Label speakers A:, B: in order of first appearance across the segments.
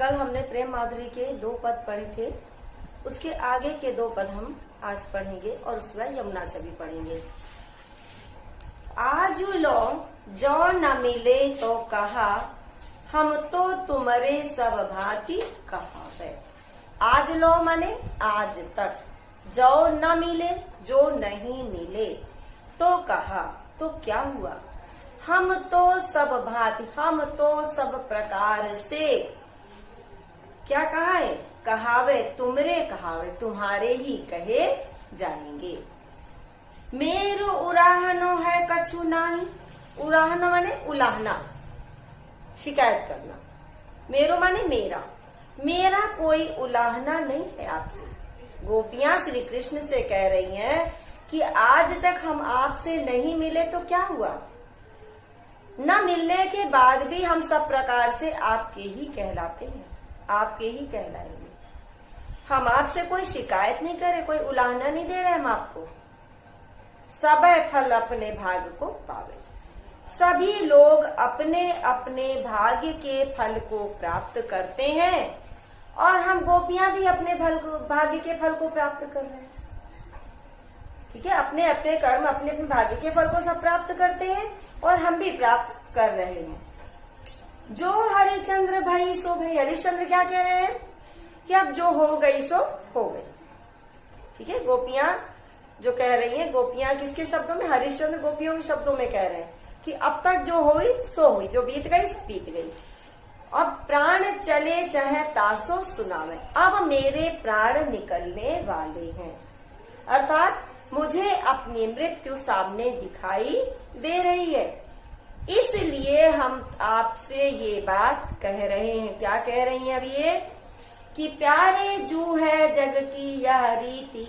A: कल हमने प्रेम माधुरी के 2 पद पढ़े थे, उसके आगे के 2 पद हम आज पढ़ेंगे और उसके बाद यमुना छवि पढ़ेंगे। आज लो जो न मिले तो कहा, हम तो तुम्हारे सब भांति कहा है। आज लो माने आज तक, जो न मिले जो नहीं मिले, तो कहा तो क्या हुआ, हम तो सब भांति, हम तो सब प्रकार से, क्या कहा है, कहावे तुमरे कहावे, तुम्हारे ही कहे जाएंगे। मेरो उराहनो है कछु नाही, उराहना माने उलाहना, शिकायत करना। मेरो माने मेरा, मेरा कोई उलाहना नहीं है आपसे। गोपियां श्री कृष्ण से कह रही हैं कि आज तक हम आपसे नहीं मिले तो क्या हुआ, न मिलने के बाद भी हम सब प्रकार से आपके ही कहलाते हैं, आपके ही कहलाएंगे। हम आपसे कोई शिकायत नहीं करे, कोई उलाहना नहीं दे रहे हम आपको। सब फल अपने भाग्य को पावे, सभी लोग अपने अपने भाग्य के फल को प्राप्त करते हैं और हम गोपियां भी अपने भाग्य के फल को प्राप्त कर रहे हैं। ठीक है, अपने अपने कर्म, अपने अपने भाग्य के फल को सब प्राप्त करते हैं और हम भी प्राप्त कर रहे हैं। जो हरिचंद्र भाई सो भाई, हरिश्चंद्र क्या कह रहे हैं कि अब जो हो गई सो हो गई। ठीक है, गोपियां जो कह रही हैं, गोपियां किसके शब्दों में, हरिश्चंद्र गोपियों के शब्दों में कह रहे हैं कि अब तक जो हुई सो हुई, जो बीत गई सो बीत गई। अब प्राण चले चाहे तासो सुनावे, अब मेरे प्राण निकलने वाले हैं, अर्थात मुझे अपनी मृत्यु सामने दिखाई दे रही है, इसलिए हम आपसे ये बात कह रहे हैं। क्या कह रही हैं अब ये, कि प्यारे जू है जग की यह रीति,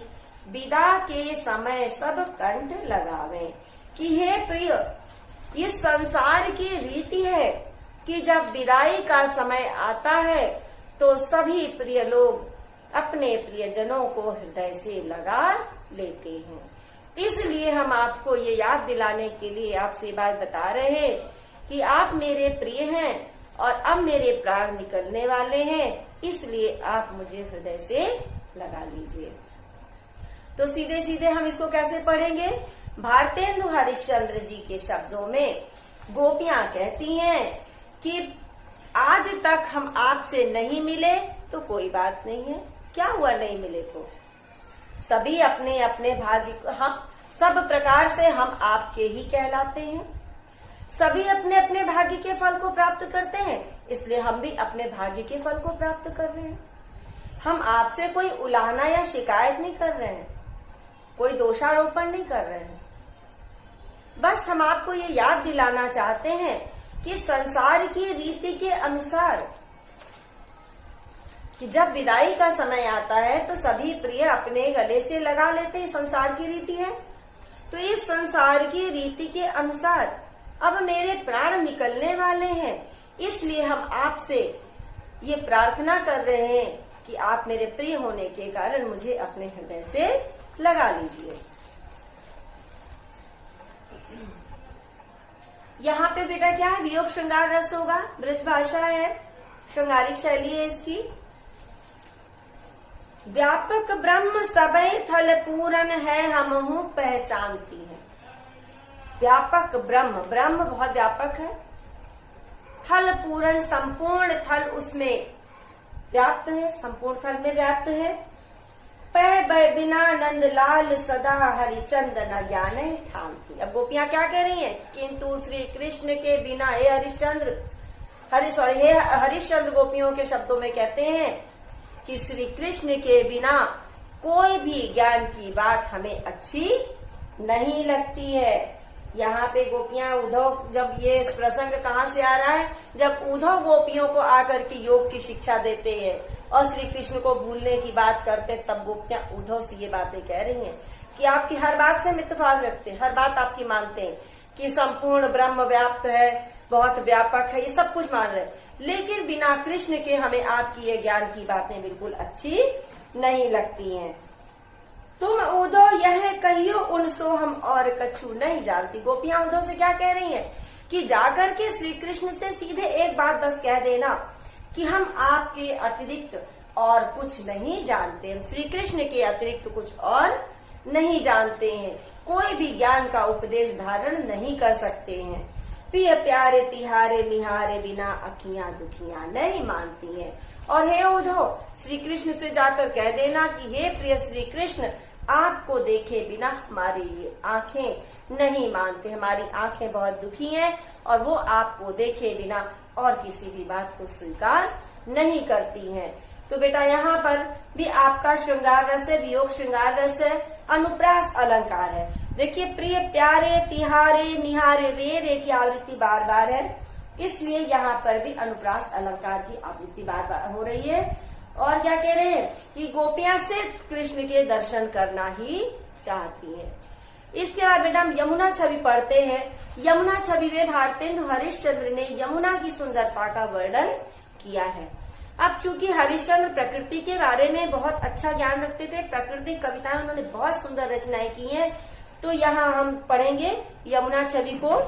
A: विदा के समय सब कंठ लगावे। कि हे प्रिय, इस संसार की रीति है कि जब विदाई का समय आता है तो सभी प्रिय लोग अपने प्रियजनों को हृदय से लगा लेते हैं। इसलिए हम आपको ये याद दिलाने के लिए आपसे बात बता रहे हैं कि आप मेरे प्रिय हैं और अब मेरे प्राण निकलने वाले हैं, इसलिए आप मुझे हृदय से लगा लीजिए। तो सीधे सीधे हम इसको कैसे पढ़ेंगे, भारतेंदु हरिश्चंद्र जी के शब्दों में गोपियां कहती हैं कि आज तक हम आपसे नहीं मिले तो कोई बात नहीं है, क्या हुआ नहीं मिले तो, सभी अपने अपने भाग्य, हम सब प्रकार से हम आपके ही कहलाते हैं, सभी अपने अपने भाग्य के फल को प्राप्त करते हैं, इसलिए हम भी अपने भाग्य के फल को प्राप्त कर रहे हैं। हम आपसे कोई उलाहना या शिकायत नहीं कर रहे हैं, कोई दोषारोपण नहीं कर रहे हैं, बस हम आपको ये याद दिलाना चाहते हैं कि संसार की रीति के अनुसार कि जब विदाई का समय आता है तो सभी प्रिय अपने गले से लगा लेते हैं, संसार की रीति है। तो इस संसार की रीति के अनुसार अब मेरे प्राण निकलने वाले हैं, इसलिए हम आपसे ये प्रार्थना कर रहे हैं कि आप मेरे प्रिय होने के कारण मुझे अपने हृदय से लगा लीजिए। यहाँ पे बेटा क्या है, वियोग श्रृंगार रस होगा, ब्रज भाषा है, श्रृंगारिक शैली है इसकी। व्यापक ब्रह्म सबे थल पूरन है, हमहू पहचानती है। व्यापक ब्रह्म, ब्रह्म बहुत व्यापक है, थल पूर्ण संपूर्ण थल उसमें व्याप्त है, संपूर्ण थल में व्याप्त है। पै बिना नंद लाल सदा हरिचंद न ज्ञान ठानती। अब गोपियां क्या कह रही हैं, किंतु श्री कृष्ण के बिना, हे हरिश्चंद्र, हे हरिश्चंद्र गोपियों के शब्दों में कहते हैं कि श्री कृष्ण के बिना कोई भी ज्ञान की बात हमें अच्छी नहीं लगती है। यहाँ पे गोपियां उद्धव, जब ये प्रसंग कहाँ से आ रहा है, जब उद्धव गोपियों को आकर के योग की शिक्षा देते हैं और श्री कृष्ण को भूलने की बात करते हैं, तब गोपियां उद्धव से ये बातें कह रही हैं कि आपकी हर बात से हम इत्तेफाक रखते हैं, हर बात आपकी मानते हैं कि संपूर्ण ब्रह्म व्याप्त है, बहुत व्यापक है, ये सब कुछ मान रहे हैं, लेकिन बिना कृष्ण के हमें आपकी ये ज्ञान की बातें बिल्कुल अच्छी नहीं लगती हैं। तुम उद्धव यह कहियो उनसो हम और कछु नहीं जानती। गोपियां उद्धव से क्या कह रही हैं कि जाकर के श्री कृष्ण से सीधे एक बात बस कह देना कि हम आपके अतिरिक्त और कुछ नहीं जानते, हम श्री कृष्ण के अतिरिक्त कुछ और नहीं जानते हैं, कोई भी ज्ञान का उपदेश धारण नहीं कर सकते हैं। प्रिय प्यारे तिहारे निहारे बिना अखियां दुखियां नहीं मानती हैं। और हे उद्धव, श्री कृष्ण से जाकर कह देना कि हे प्रिय श्री कृष्ण, आपको देखे बिना हमारी ये आंखें नहीं मानते, हमारी आंखें बहुत दुखी हैं और वो आपको देखे बिना और किसी भी बात को स्वीकार नहीं करती हैं। तो बेटा यहाँ पर भी आपका श्रृंगार रस है, वियोग श्रृंगार रस है, अनुप्रास अलंकार है। देखिए प्रिय प्यारे तिहारे निहारे, रे की आवृत्ति बार बार है, इसलिए यहाँ पर भी अनुप्रास अलंकार की आवृत्ति बार बार हो रही है। और क्या कह रहे हैं कि गोपियां सिर्फ कृष्ण के दर्शन करना ही चाहती हैं। इसके बाद बेटा हम यमुना छवि पढ़ते हैं। यमुना छवि में भारतेंदु हरिश्चंद्र ने यमुना की सुंदरता का वर्णन किया है। अब चूंकि हरिश्चंद्र प्रकृति के बारे में बहुत अच्छा ज्ञान रखते थे, प्राकृतिक कविताएं उन्होंने बहुत सुंदर रचनाएं की हैं, तो यहाँ हम पढ़ेंगे यमुना छवि को।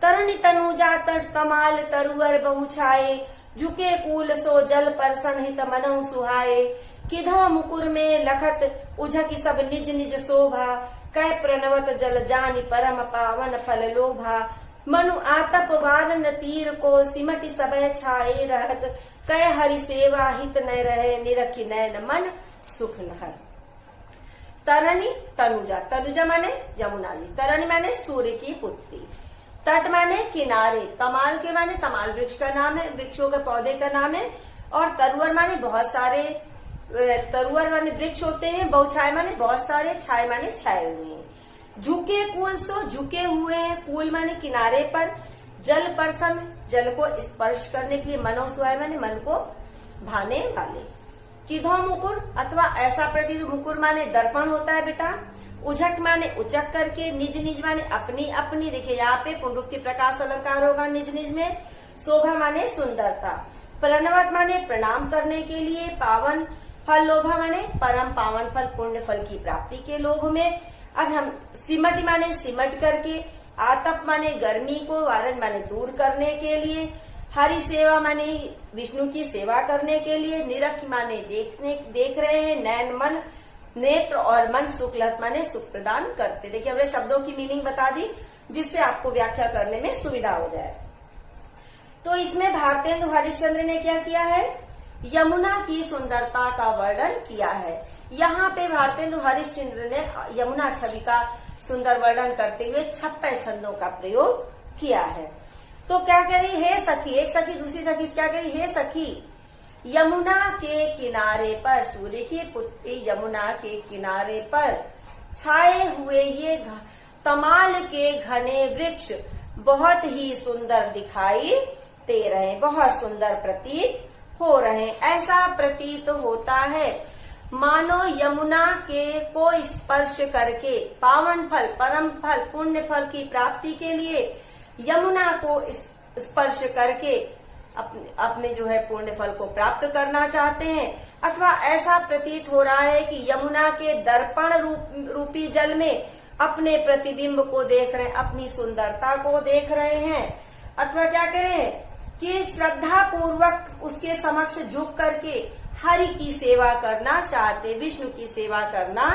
A: तरणी तनुजा तट तमाल तरुवर बहु छाए, झुके कूल सो जल पर सनहित मनहु सुहाए। किधो मुकुर में लखत उझक सब निज निज शोभा, कै प्रणवत जल जानि परम पावन फल लोभा। मनु आतप वारन तीर को सिमटि सबह छाए रहत, कै हरि सेवा हित न रहे निरखि नैन मन सुख लहत। तरणी तनुजा, तनुजा माने यमुना जी, तरणी माने सूर्य की पुत्री, तट माने किनारे, तमाल के माने तमाल वृक्ष का नाम है, वृक्षों के पौधे का नाम है, और तरुवर माने बहुत सारे, तरुवर माने वृक्ष होते हैं, बहुछाए माने बहुत सारे, छाए माने छाए हुए हैं। झुके कूल सो झुके हुए हैं, कूल माने किनारे पर, जल परसन जल को स्पर्श करने के लिए, मनो सुहाए माने मन को भाने वाले। किधो मुकुर अथवा ऐसा प्रतीत, मुकुर माने दर्पण होता है बेटा, उझक माने उचक करके, निज निज माने अपनी अपनी, देखिए यहाँ पे पुनरुक्ति प्रकाश अलंकार होगा निज निज में। शोभा माने सुंदरता, प्रणवत माने प्रणाम करने के लिए, पावन फल लोभा माने परम पावन फल पुण्य फल की प्राप्ति के लोभ में। अब हम सिमट माने सिमट करके, आतप माने गर्मी को, वारण माने दूर करने के लिए, हरि सेवा माने विष्णु की सेवा करने के लिए, निरख माने देख रहे हैं, नैन मन नेत्र और मन, शुक्लत माने सुख प्रदान करते। देखिए हमने शब्दों की मीनिंग बता दी जिससे आपको व्याख्या करने में सुविधा हो जाए। तो इसमें भारतेंदु हरिश्चंद्र ने क्या किया है, यमुना की सुंदरता का वर्णन किया है। यहाँ पे भारतेंदु हरिश्चंद्र ने यमुना छवि का सुंदर वर्णन करते हुए 56 छंदों का प्रयोग किया है। तो क्या कह रही है सखी, एक सखी दूसरी सखी क्या कह रही है, सखी यमुना के किनारे पर, सूर्य की पुत्री यमुना के किनारे पर छाए हुए ये तमाल के घने वृक्ष बहुत ही सुंदर दिखाई दे रहे हैं, बहुत सुंदर प्रतीत हो रहे हैं। ऐसा प्रतीत होता है मानो यमुना के को स्पर्श करके पावन फल, परम फल, पुण्य फल की प्राप्ति के लिए यमुना को स्पर्श करके अपने जो है पुण्य फल को प्राप्त करना चाहते हैं, अथवा ऐसा प्रतीत हो रहा है कि यमुना के दर्पण रूपी जल में अपने प्रतिबिंब को देख रहे हैं, अपनी सुंदरता को देख रहे हैं, अथवा क्या करें कि श्रद्धा पूर्वक उसके समक्ष झुक करके हरि की सेवा करना चाहते, विष्णु की सेवा करना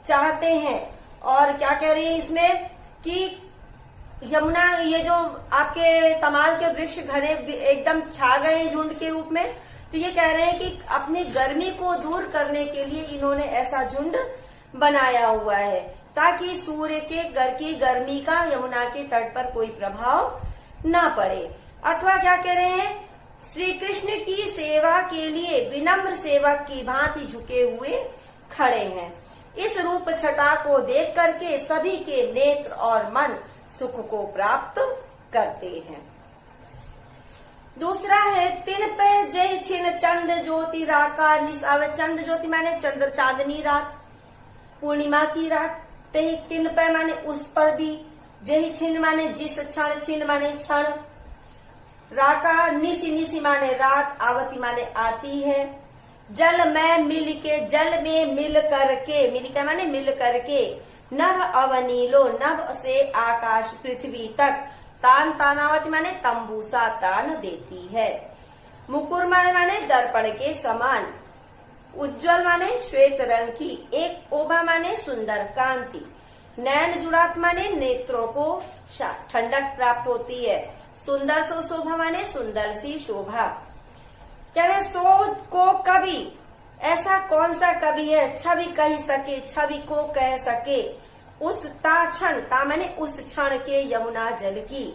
A: चाहते हैं। और क्या कह रही है इसमें कि यमुना, ये जो आपके तमाल के वृक्ष घने एकदम छा गए हैं झुंड के रूप में, तो ये कह रहे हैं कि अपनी गर्मी को दूर करने के लिए इन्होंने ऐसा झुंड बनाया हुआ है ताकि सूर्य के घर की गर्मी का यमुना के तट पर कोई प्रभाव ना पड़े। अथवा क्या कह रहे हैं, श्री कृष्ण की सेवा के लिए विनम्र सेवक की भांति झुके हुए खड़े हैं। इस रूप छटा को देख करके सभी के नेत्र और मन सुख को प्राप्त करते हैं। दूसरा है तिन पे जय छिन चंद ज्योति राका निसावे। चंद ज्योति माने चंद्र चांदनी रात, पूर्णिमा की रात। तिन पे माने उस पर भी, जय छिन माने जिस क्षण, छिन माने क्षण, राका निसी, निसी माने रात, आवती माने आती है। जल में मिल के, जल में मिल करके, मिलिका माने मिल करके, नभ अवनीलो, नभ से आकाश पृथ्वी तक, तान तानावती माने तंबूसा तान देती है। मुकुर माने दर्पण के समान, उज्जवल माने श्वेत रंग की, एक ओभा माने सुंदर कांति, नैन जुड़ात माने नेत्रों को ठंडक प्राप्त होती है, सुंदर सो शोभा माने सुंदर सी शोभा। कह रहे सो को कवि, ऐसा कौन सा कवि है छवि कह सके, छवि को कह सके, उस क्षण ता माने उस क्षण के यमुना जल की,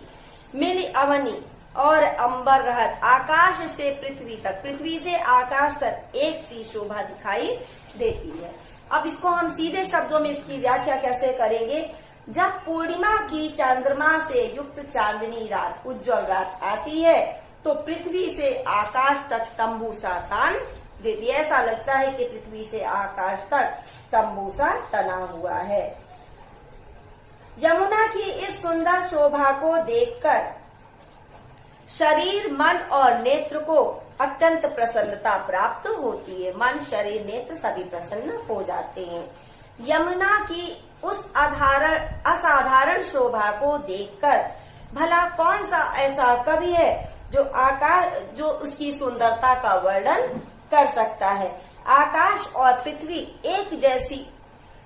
A: मिली अवनी और अंबर रहत, आकाश से पृथ्वी तक, पृथ्वी से आकाश तक एक सी शोभा दिखाई देती है। अब इसको हम सीधे शब्दों में इसकी व्याख्या कैसे करेंगे? जब पूर्णिमा की चंद्रमा से युक्त चांदनी रात, उज्जवल रात आती है तो पृथ्वी से आकाश तक तंबू सा तान देती है। ऐसा लगता है कि पृथ्वी से आकाश तक तंबू सा तना हुआ है। यमुना की इस सुंदर शोभा को देखकर शरीर, मन और नेत्र को अत्यंत प्रसन्नता प्राप्त होती है। मन, शरीर, नेत्र सभी प्रसन्न हो जाते हैं। यमुना की उस असाधारण शोभा को देखकर भला कौन सा ऐसा कवि है जो उसकी सुंदरता का वर्णन कर सकता है। आकाश और पृथ्वी एक जैसी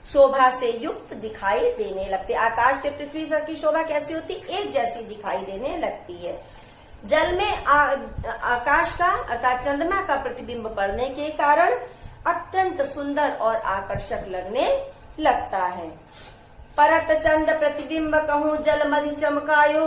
A: शोभा से युक्त दिखाई देने लगती है। आकाश से पृथ्वी की शोभा कैसी होती? एक जैसी दिखाई देने लगती है। जल में आकाश का अर्थात चंद्रमा का प्रतिबिंब पड़ने के कारण अत्यंत सुंदर और आकर्षक लगने लगता है। परत चंद प्रतिबिंब कहूँ जल मधि चमकायो,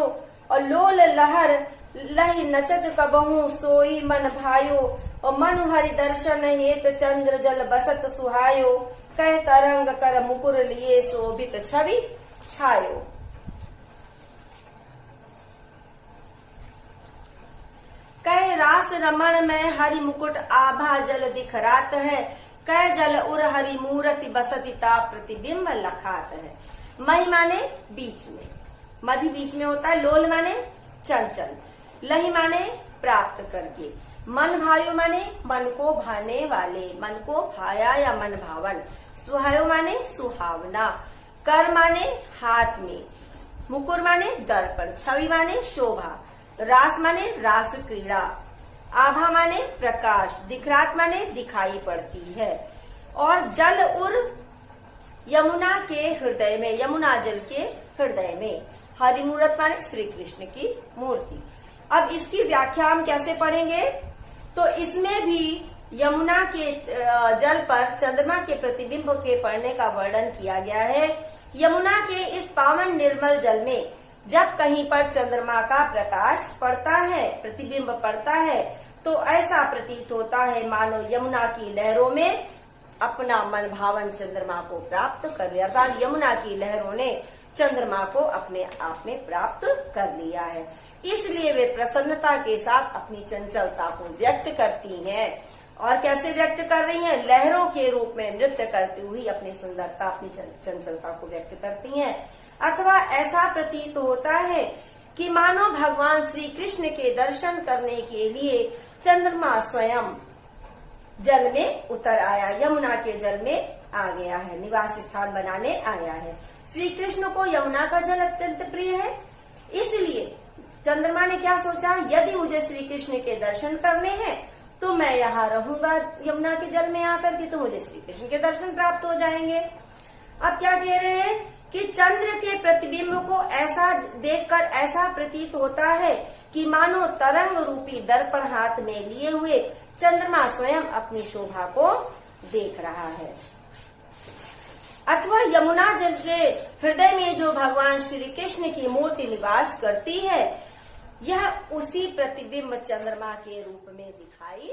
A: और लोल लहर लहि नचत कबहू सोई मन भायो, और मनु हरि दर्शन हेत चंद्र जल बसत सुहायो, कह तरंग कर मुकुर लिए शोभित छवि छायो। कह रास रमण में हरि मुकुट आभा जल दिखरात है, कह जल उर हरि मूर्ति बसति ता प्रतिबिंब लखात है। मही माने बीच में, मधि बीच में होता है, लोल माने चंचल, लही माने प्राप्त करके, मन भायो माने मन को भाने वाले, मन को भाया या मन भावन, सुहायो माने सुहावना, कर माने हाथ में, मुकुर माने दर्पण, छवि माने शोभा, रास माने रास क्रीड़ा, आभा माने प्रकाश, दिखरात माने दिखाई पड़ती है। और जल उर यमुना के हृदय में, यमुना जल के हृदय में, हरि मूर्त माने श्री कृष्ण की मूर्ति। अब इसकी व्याख्या हम कैसे पढ़ेंगे? तो इसमें भी यमुना के जल पर चंद्रमा के प्रतिबिंब के पड़ने का वर्णन किया गया है। यमुना के इस पावन निर्मल जल में जब कहीं पर चंद्रमा का प्रकाश पड़ता है, प्रतिबिंब पड़ता है, तो ऐसा प्रतीत होता है मानो यमुना की लहरों में अपना मन भावन चंद्रमा को प्राप्त कर लिया, अर्थात यमुना की लहरों ने चंद्रमा को अपने आप में प्राप्त कर लिया है। इसलिए वे प्रसन्नता के साथ अपनी चंचलता को व्यक्त करती हैं। और कैसे व्यक्त कर रही हैं? लहरों के रूप में नृत्य करती हुई अपनी सुंदरता, अपनी चंचलता को व्यक्त करती हैं। अथवा ऐसा प्रतीत होता है कि मानो भगवान श्री कृष्ण के दर्शन करने के लिए चंद्रमा स्वयं जल में उतर आया, यमुना के जल में आ गया है, निवास स्थान बनाने आया है। श्री कृष्ण को यमुना का जल अत्यंत प्रिय है, इसलिए चंद्रमा ने क्या सोचा, यदि मुझे श्री कृष्ण के दर्शन करने हैं तो मैं यहाँ रहूंगा यमुना के जल में आकर के, तो मुझे श्री कृष्ण के दर्शन प्राप्त हो जाएंगे। अब क्या कह रहे हैं कि चंद्र के प्रतिबिंब को ऐसा देखकर ऐसा प्रतीत होता है कि मानो तरंग रूपी दर्पण हाथ में लिए हुए चंद्रमा स्वयं अपनी शोभा को देख रहा है। अथवा यमुना जल के हृदय में जो भगवान श्री कृष्ण की मूर्ति निवास करती है, यह उसी प्रतिबिंब चंद्रमा के रूप में दिखाई